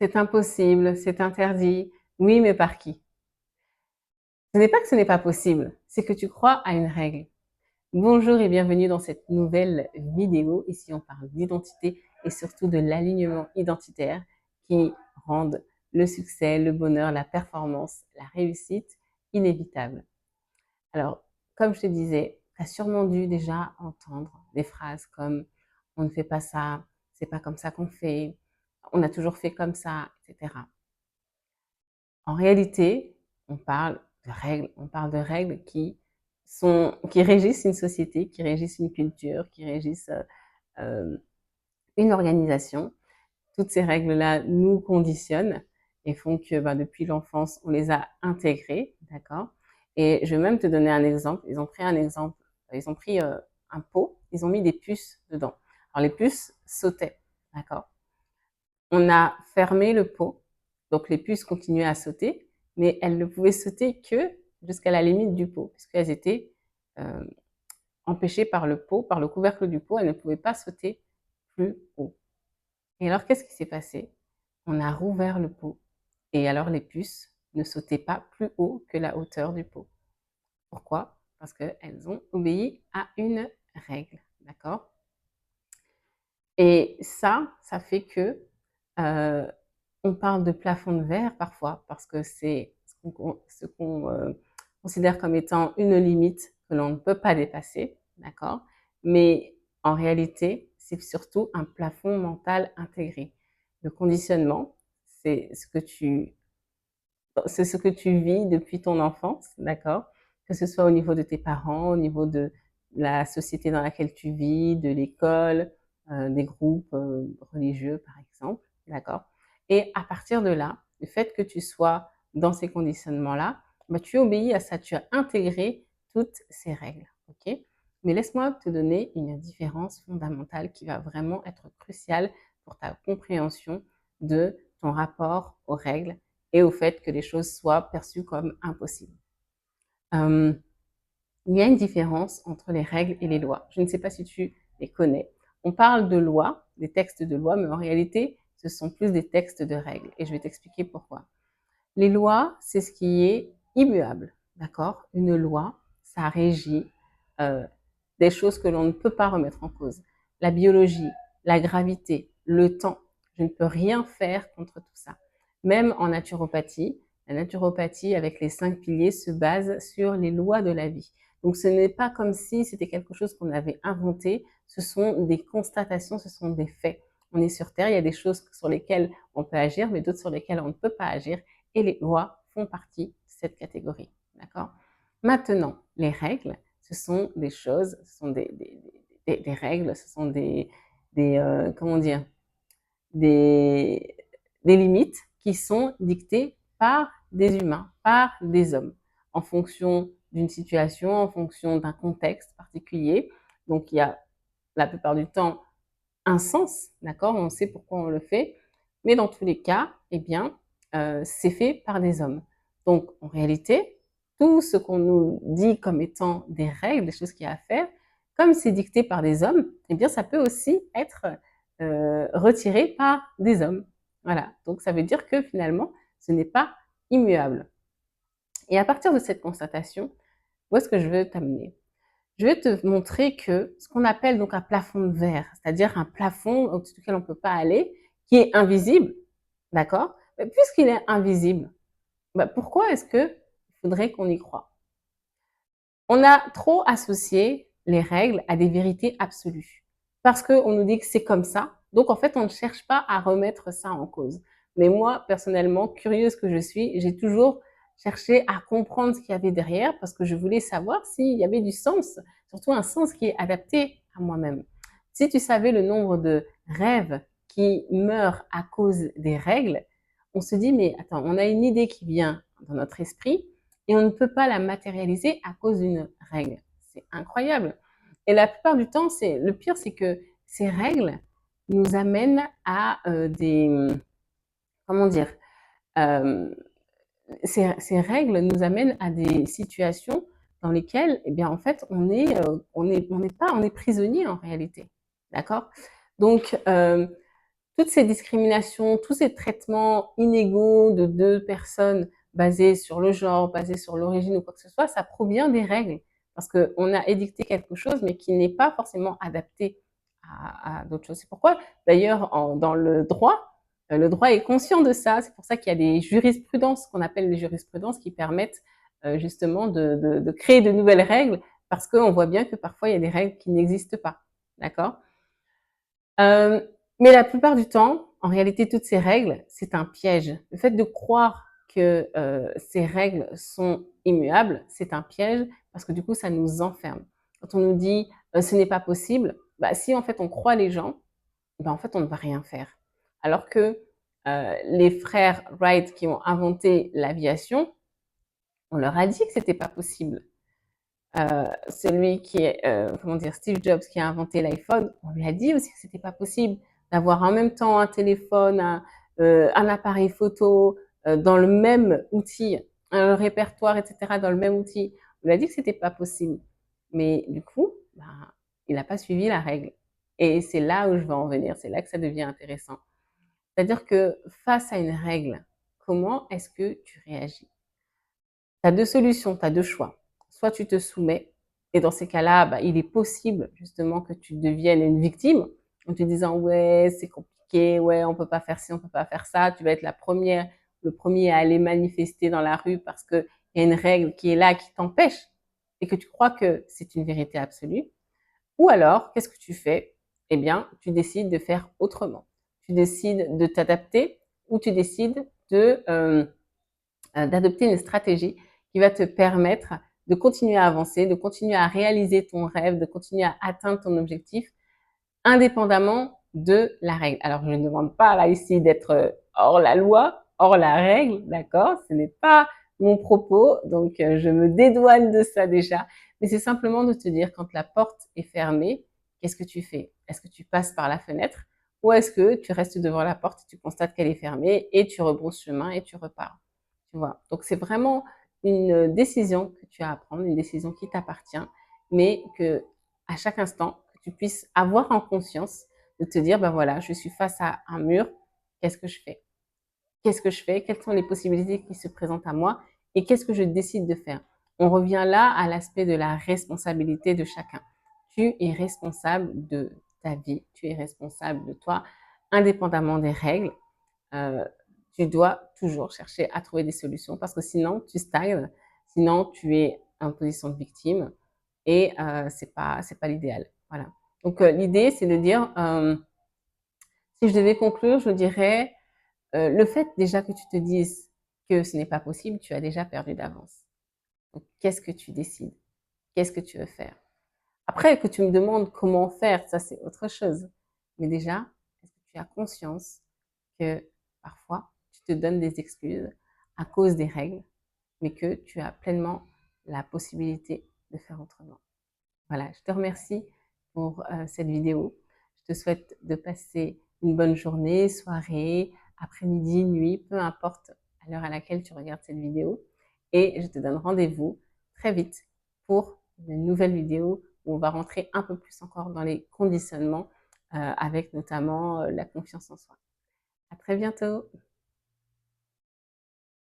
c'est impossible, c'est interdit. Oui, mais par qui? Ce n'est pas que ce n'est pas possible, c'est que tu crois à une règle. Bonjour et bienvenue dans cette nouvelle vidéo. Ici, on parle d'identité et surtout de l'alignement identitaire qui rendent le succès, le bonheur, la performance, la réussite inévitable. Alors, comme je te disais, tu as sûrement dû déjà entendre des phrases comme on ne fait pas ça, c'est pas comme ça qu'on fait, on a toujours fait comme ça, etc. En réalité, on parle de règles qui régissent une société, qui régissent une culture, qui régissent euh, une organisation. Toutes ces règles-là nous conditionnent et font que depuis l'enfance, on les a intégrées, d'accord? Et je vais même te donner un exemple. Ils ont pris un exemple, ils ont pris un pot, ils ont mis des puces dedans. Alors les puces sautaient, d'accord? On a fermé le pot, donc les puces continuaient à sauter, mais elles ne pouvaient sauter que jusqu'à la limite du pot, puisqu'elles étaient euh, empêchées par le pot, par le couvercle du pot, elles ne pouvaient pas sauter plus haut. Et alors, qu'est-ce qui s'est passé? On a rouvert le pot, et alors les puces ne sautaient pas plus haut que la hauteur du pot. Pourquoi? Parce qu'elles ont obéi à une règle, d'accord? Et ça fait que euh, on parle de plafond de verre parfois parce que c'est ce qu'on considère comme étant une limite que l'on ne peut pas dépasser, d'accord? Mais en réalité, c'est surtout un plafond mental intégré. Le conditionnement, c'est ce que tu, c'est ce que tu vis depuis ton enfance, d'accord? Que ce soit au niveau de tes parents, au niveau de la société dans laquelle tu vis, de l'école, des groupes religieux, par exemple, d'accord? Et à partir de là, le fait que tu sois dans ces conditionnements-là, tu obéis à ça, tu as intégré toutes ces règles, ok? Mais laisse-moi te donner une différence fondamentale qui va vraiment être cruciale pour ta compréhension de ton rapport aux règles et au fait que les choses soient perçues comme impossibles. Euh, il y a une différence entre les règles et les lois. Je ne sais pas si tu les connais. On parle de lois, des textes de loi, mais en réalité, ce sont plus des textes de règles. Et je vais t'expliquer pourquoi. Les lois, c'est ce qui est immuable, d'accord? Une loi, ça régit euh, des choses que l'on ne peut pas remettre en cause. La biologie, la gravité, le temps. Je ne peux rien faire contre tout ça. Même en naturopathie, la naturopathie avec les 5 piliers se base sur les lois de la vie. Donc ce n'est pas comme si c'était quelque chose qu'on avait inventé, ce sont des constatations, ce sont des faits. On est sur Terre, il y a des choses sur lesquelles on peut agir, mais d'autres sur lesquelles on ne peut pas agir, et les lois font partie de cette catégorie. D'accord? Maintenant, les règles, ce sont des choses, ce sont des règles, ce sont comment dire, des, des limites qui sont dictées par des humains, par des hommes, en fonction d'une situation, en fonction d'un contexte particulier. Donc, il y a la plupart du temps un sens, d'accord? On sait pourquoi on le fait, mais dans tous les cas, eh bien, c'est fait par des hommes. Donc, en réalité, tout ce qu'on nous dit comme étant des règles, des choses qu'il y a à faire, comme c'est dicté par des hommes, eh bien, ça peut aussi être retiré par des hommes. Voilà. Donc, ça veut dire que finalement, ce n'est pas immuable. Et à partir de cette constatation, où est-ce que je veux t'amener? Je vais te montrer que ce qu'on appelle donc un plafond de verre, c'est-à-dire un plafond au-dessus duquel on ne peut pas aller, qui est invisible, d'accord? Mais puisqu'il est invisible, pourquoi est-ce qu'il faudrait qu'on y croie? On a trop associé les règles à des vérités absolues. Parce qu'on nous dit que c'est comme ça, donc en fait on ne cherche pas à remettre ça en cause. Mais moi, personnellement, curieuse que je suis, j'ai toujours cherché à comprendre ce qu'il y avait derrière parce que je voulais savoir s'il y avait du sens, surtout un sens qui est adapté à moi-même. Si tu savais le nombre de rêves qui meurent à cause des règles, on se dit, mais attends, on a une idée qui vient dans notre esprit et on ne peut pas la matérialiser à cause d'une règle. C'est incroyable. Et la plupart du temps, le pire, c'est que ces règles nous amènent à comment dire, euh, ces règles nous amènent à des situations dans lesquelles, eh bien, en fait, on est prisonnier en réalité. D'accord? Donc, toutes ces discriminations, tous ces traitements inégaux de deux personnes basés sur le genre, basés sur l'origine ou quoi que ce soit, ça provient des règles. Parce qu'on a édicté quelque chose, mais qui n'est pas forcément adapté à d'autres choses. C'est pourquoi, d'ailleurs, dans le droit est conscient de ça. C'est pour ça qu'il y a des jurisprudences, qu'on appelle les jurisprudences, qui permettent justement de créer de nouvelles règles, parce qu'on voit bien que parfois, il y a des règles qui n'existent pas. D'accord? Mais la plupart du temps, en réalité, toutes ces règles, c'est un piège. Le fait de croire que ces règles sont immuables, c'est un piège parce que du coup, ça nous enferme. Quand on nous dit ce n'est pas possible, bah, si en fait on croit les gens, bah, en fait on ne va rien faire. Alors que les frères Wright qui ont inventé l'aviation, on leur a dit que c'était pas possible. Celui qui est, comment dire, Steve Jobs qui a inventé l'iPhone, on lui a dit aussi que c'était pas possible d'avoir en même temps un téléphone, un appareil photo dans le même outil, un répertoire, etc. dans le même outil. On lui a dit que c'était pas possible. Mais du coup, bah, il n'a pas suivi la règle. Et c'est là où je veux en venir, c'est là que ça devient intéressant. C'est-à-dire que face à une règle, comment est-ce que tu réagis? Tu as deux solutions, tu as deux choix. Soit tu te soumets, et dans ces cas-là, bah, il est possible justement que tu deviennes une victime, en te disant ouais, c'est compliqué, ouais, on peut pas faire ci, on peut pas faire ça. Tu vas être la première, le premier à aller manifester dans la rue parce qu'il y a une règle qui est là, qui t'empêche, et que tu crois que c'est une vérité absolue. Ou alors, qu'est-ce que tu fais? Eh bien, tu décides de faire autrement. Tu décides de t'adapter, ou tu décides d'adopter une stratégie qui va te permettre de continuer à avancer, de continuer à réaliser ton rêve, de continuer à atteindre ton objectif, indépendamment de la règle. Alors, je ne demande pas là ici d'être hors la loi, hors la règle, d'accord? Ce n'est pas mon propos, donc je me dédouane de ça déjà. Mais c'est simplement de te dire, quand la porte est fermée, qu'est-ce que tu fais? Est-ce que tu passes par la fenêtre ou est-ce que tu restes devant la porte, tu constates qu'elle est fermée et tu rebrousses chemin et tu repars? Tu vois? Donc c'est vraiment une décision que tu as à prendre, une décision qui t'appartient, mais que à chaque instant, que tu puisses avoir en conscience de te dire, ben voilà, je suis face à un mur, qu'est-ce que je fais? Qu'est-ce que je fais? Quelles sont les possibilités qui se présentent à moi? Et qu'est-ce que je décide de faire? On revient là à l'aspect de la responsabilité de chacun. Tu es responsable de ta vie, tu es responsable de toi, indépendamment des règles. Euh, Tu dois toujours chercher à trouver des solutions parce que sinon tu stagnes, sinon tu es en position de victime et c'est pas l'idéal. Voilà. Donc l'idée c'est de dire, si je devais conclure, je dirais le fait déjà que tu te dises que ce n'est pas possible, tu as déjà perdu d'avance. Donc qu'est-ce que tu décides? Qu'est-ce que tu veux faire? Après que tu me demandes comment faire, ça c'est autre chose. Mais déjà, est-ce que tu as conscience que parfois tu te donnes des excuses à cause des règles, mais que tu as pleinement la possibilité de faire autrement? Voilà, je te remercie pour cette vidéo. Je te souhaite de passer une bonne journée, soirée, après-midi, nuit, peu importe à l'heure à laquelle tu regardes cette vidéo. Et je te donne rendez-vous très vite pour une nouvelle vidéo où on va rentrer un peu plus encore dans les conditionnements avec notamment la confiance en soi. À très bientôt.